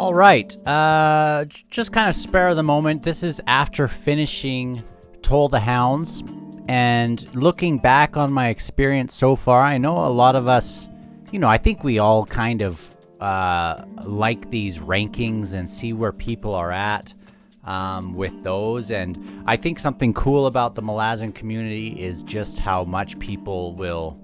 All right. Just kind of spare the moment. This is after finishing Toll the Hounds and looking back on my experience so far. I know a lot of us, I think we all kind of like these rankings and see where people are at with those. And I think something cool about the Malazan community is just how much people will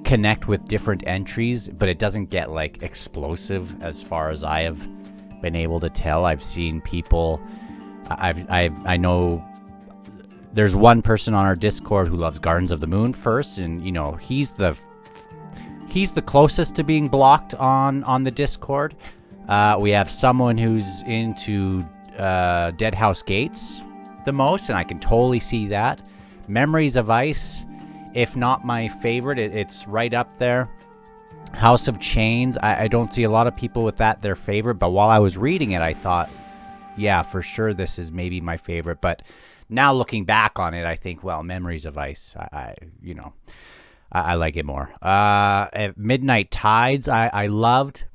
connect with different entries, but it doesn't get like explosive as far as I have been able to tell. I've seen people, I know there's one person on our Discord who loves Gardens of the Moon first, and he's the closest to being blocked on the Discord. We have someone who's into Dead House Gates the most, and I can totally see that. Memories of Ice, if not my favorite, it's right up there. House of Chains, I don't see a lot of people with that their favorite, but while I was reading it, I thought, yeah, for sure this is maybe my favorite. But now looking back on it, I think, well, Memories of Ice, I like it more. At Midnight Tides, I loved.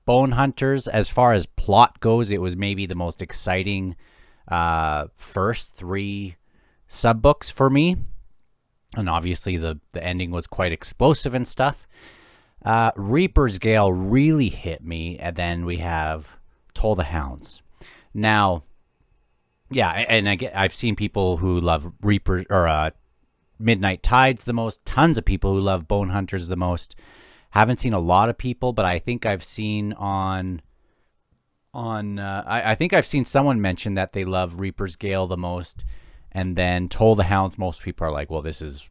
Bone Hunters, as far as plot goes, it was maybe the most exciting first three sub-books for me. And obviously the ending was quite explosive and stuff. Reaper's Gale really hit me, and then we have Toll the Hounds. Now, yeah, and I've seen people who love Reaper or Midnight Tides the most. Tons of people who love Bone Hunters the most. Haven't seen a lot of people, but I think I've seen I think I've seen someone mention that they love Reaper's Gale the most. And then Toll the Hounds, most people are like, well, this is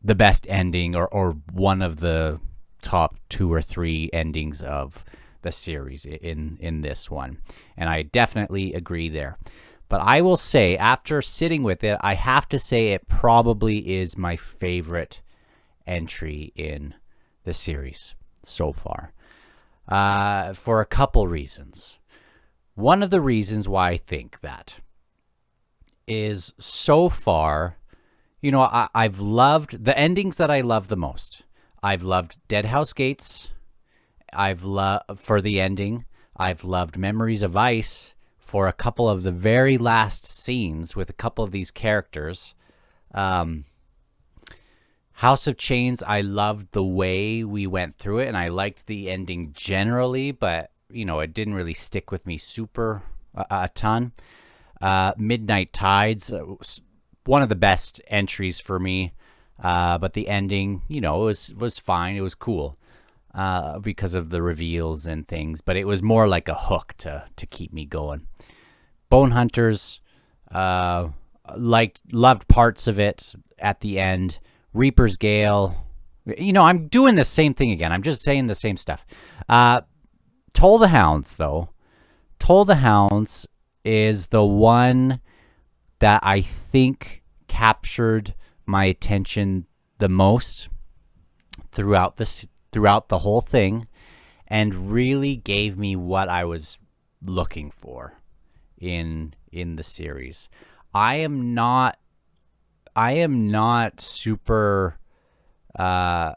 the best ending or one of the top 2 or 3 endings of the series in this one. And I definitely agree there. But I will say, after sitting with it, I have to say it probably is my favorite entry in the series so far. For a couple reasons. One of the reasons why I think that is so far, I've loved the endings that I love the most. I've loved Dead House Gates. I've loved for the ending. I've loved Memories of Ice for a couple of the very last scenes with a couple of these characters. House of Chains, I loved the way we went through it, and I liked the ending generally, but it didn't really stick with me super a ton. Midnight Tides, one of the best entries for me, but the ending, was fine. It was cool because of the reveals and things, but it was more like a hook to keep me going. Bone Hunters, loved parts of it at the end. Reaper's Gale, I'm doing the same thing again. I'm just saying the same stuff. Toll the Hounds, though. Toll the Hounds is the one that I think captured my attention the most throughout the whole thing, and really gave me what I was looking for in the series. I am not super I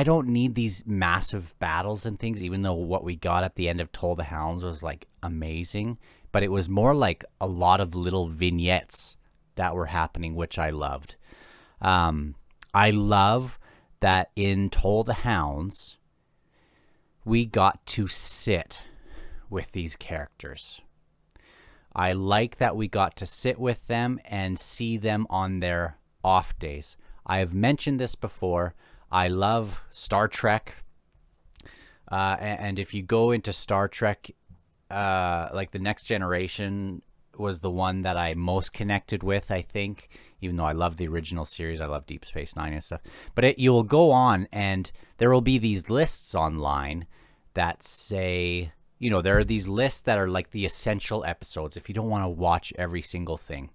don't need these massive battles and things, even though what we got at the end of Toll the Hounds was like amazing, but it was more like a lot of little vignettes that were happening, which I loved. I love that in Toll the Hounds we got to sit with these characters. I like that we got to sit with them and see them on their off days. I have mentioned this before. I love Star Trek. And if you go into Star Trek, like The Next Generation was the one that I most connected with, I think, even though I love the original series. I love Deep Space Nine and stuff. But you will go on, and there will be these lists online that say, there are these lists that are like the essential episodes if you don't want to watch every single thing.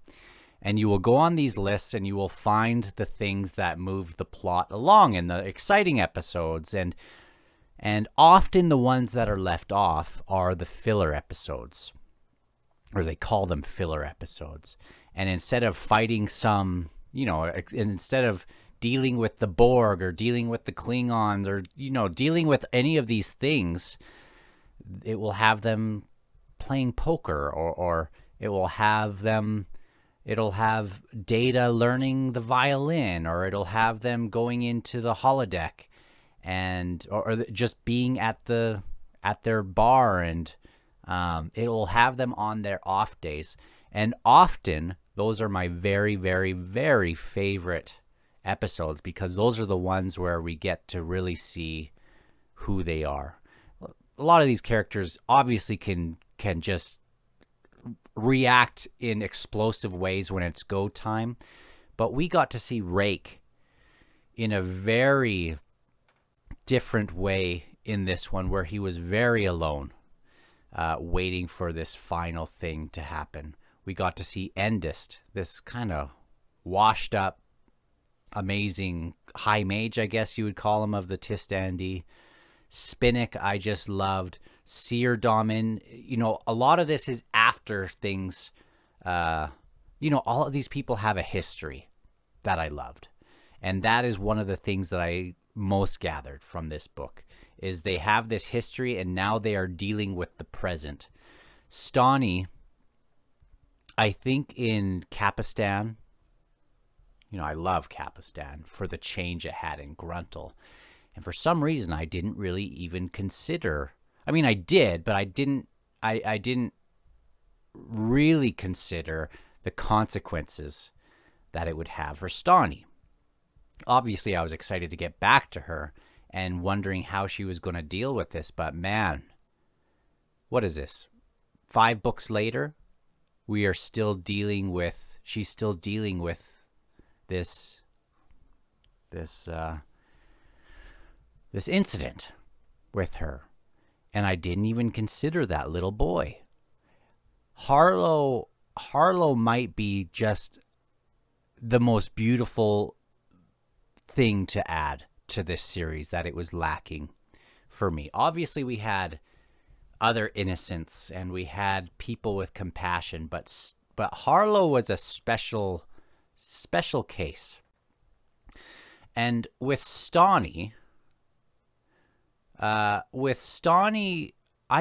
And you will go on these lists and you will find the things that move the plot along in the exciting episodes. And often the ones that are left off are the filler episodes, or they call them filler episodes. And instead of fighting some, instead of dealing with the Borg or dealing with the Klingons or, dealing with any of these things, it will have them playing poker, or it'll have Data learning the violin, or it'll have them going into the holodeck and or just being at their bar, and it'll have them on their off days. And often those are my very, very, very favorite episodes, because those are the ones where we get to really see who they are. A lot of these characters obviously can just react in explosive ways when it's go time, but we got to see Rake in a very different way in this one, where he was very alone, waiting for this final thing to happen. We got to see Endist, this kind of washed up, amazing high mage, I guess you would call him, of the Tistandi. Spinnick, I just loved. Seer Damin, a lot of this is after things. All of these people have a history that I loved. And that is one of the things that I most gathered from this book, is they have this history and now they are dealing with the present. Stani, I think in Capistan, I love Capistan for the change it had in Gruntle. And for some reason, I didn't really even consider. I mean, I did, but I didn't really consider the consequences that it would have for Stani. Obviously, I was excited to get back to her and wondering how she was going to deal with this. But man, what is this? 5 books later, she's still dealing with this incident with her. And I didn't even consider that little boy. Harlow might be just the most beautiful thing to add to this series that it was lacking for me. Obviously, we had other innocents and we had people with compassion, but Harlow was a special case. And with Stani, I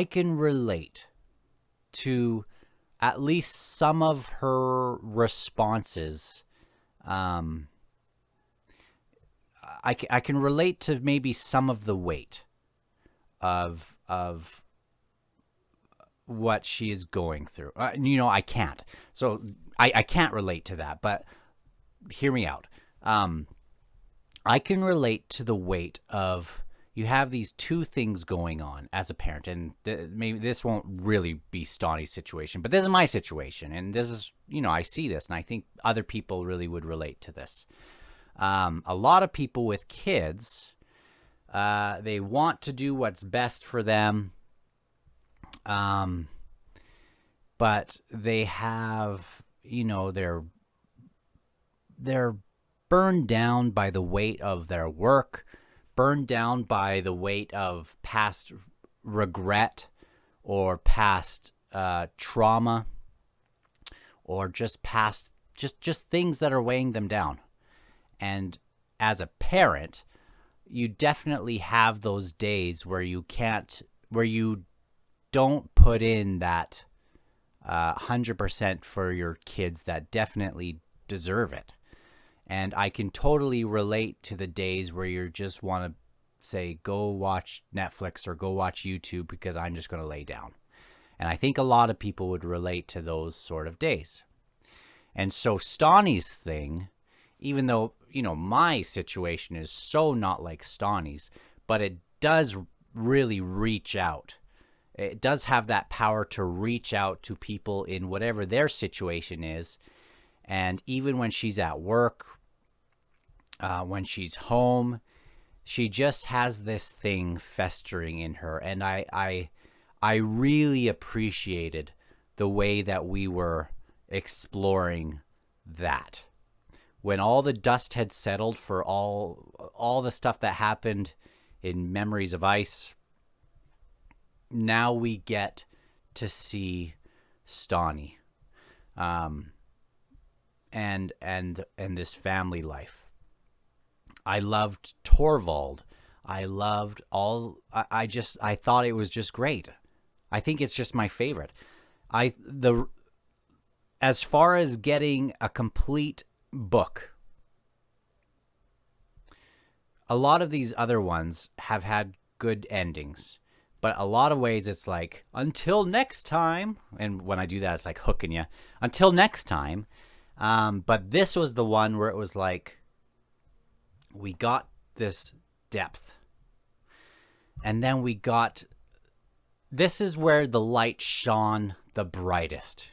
can relate to at least some of her responses. I can relate to maybe some of the weight of what she is going through. I can't. So I can't relate to that, but hear me out. I can relate to the weight of, you have these two things going on as a parent, and maybe this won't really be Stani's situation, but this is my situation, and this is, I see this, and I think other people really would relate to this. A lot of people with kids, they want to do what's best for them, but they have, they're burned down by the weight of their work, burned down by the weight of past regret or past trauma, or just past just things that are weighing them down. And as a parent, you definitely have those days where you don't put in that 100% for your kids that definitely deserve it. And I can totally relate to the days where you just want to say, go watch Netflix or go watch YouTube because I'm just going to lay down. And I think a lot of people would relate to those sort of days. And so Stani's thing, even though, my situation is so not like Stani's, but it does really reach out. It does have that power to reach out to people in whatever their situation is. And even when she's at work, when she's home, she just has this thing festering in her. And I really appreciated the way that we were exploring that. When all the dust had settled for all the stuff that happened in Memories of Ice, now we get to see Stani, and this family life. I loved Torvald. I loved all. I thought it was just great. I think it's just my favorite. I the As far as getting a complete book, a lot of these other ones have had good endings, but a lot of ways it's like, until next time. And when I do that, it's like hooking you. Until next time. But this was the one where it was like, we got this depth. And then we got, this is where the light shone the brightest,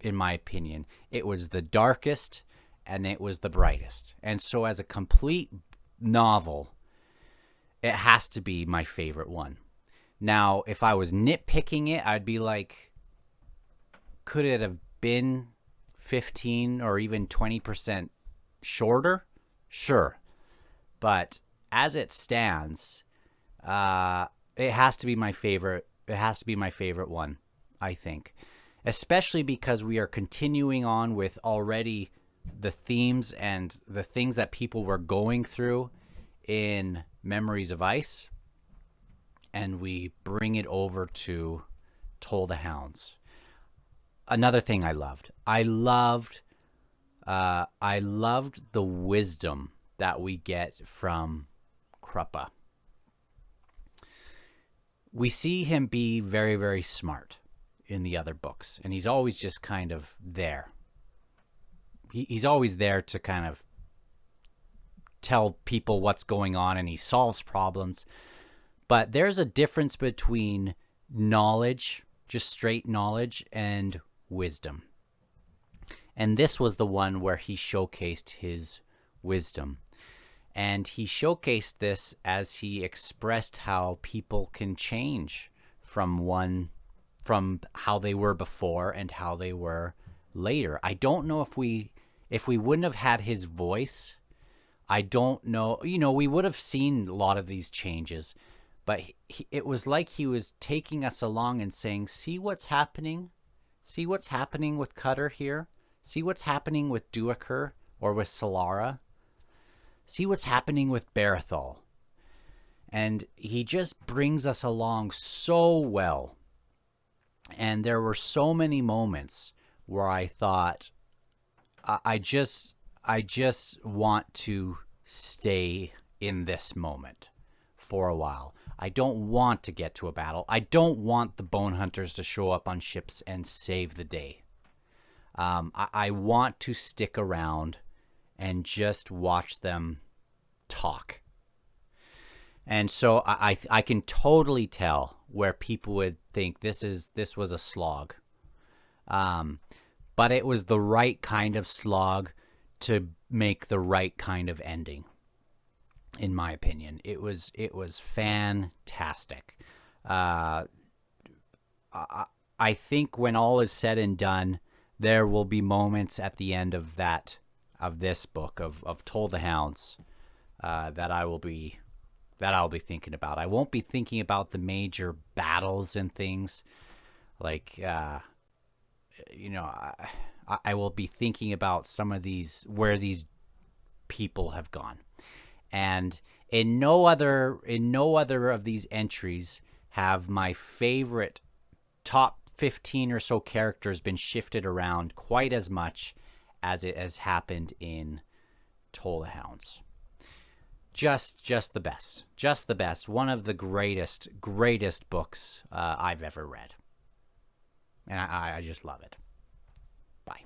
in my opinion. It was the darkest and it was the brightest. And so as a complete novel, it has to be my favorite one. Now, if I was nitpicking it, I'd be like, could it have been 15 or even 20% shorter? Sure. But as it stands, it has to be my favorite. It has to be my favorite one, I think. Especially because we are continuing on with already the themes and the things that people were going through in Memories of Ice, and we bring it over to Toll the Hounds. Another thing I loved the wisdom that we get from Kruppa. We see him be very, very smart in the other books, and he's always just kind of there. He's always there to kind of tell people what's going on, and he solves problems. But there's a difference between knowledge, just straight knowledge, and wisdom. And this was the one where he showcased his wisdom. And he showcased this as he expressed how people can change from how they were before and how they were later. I don't know if we wouldn't have had his voice, I don't know, we would have seen a lot of these changes, but it was like he was taking us along and saying, see what's happening? See what's happening with Cutter here? See what's happening with Duiker or with Solara? See what's happening with Barathol? And he just brings us along so well. And there were so many moments where I thought, I just want to stay in this moment for a while. I don't want to get to a battle. I don't want the Bone Hunters to show up on ships and save the day. I want to stick around and just watch them talk. And so I can totally tell where people would think this was a slog. But it was the right kind of slog to make the right kind of ending, in my opinion. It was fantastic. I think when all is said and done, there will be moments at the end of this book of Toll the Hounds that I'll be thinking about. I won't be thinking about the major battles and things like I will be thinking about some of these, where these people have gone. And in no other of these entries have my favorite top 15 or so characters been shifted around quite as much as it has happened in Toll the Hounds. Just the best. Just the best. One of the greatest books I've ever read. And I just love it. Bye.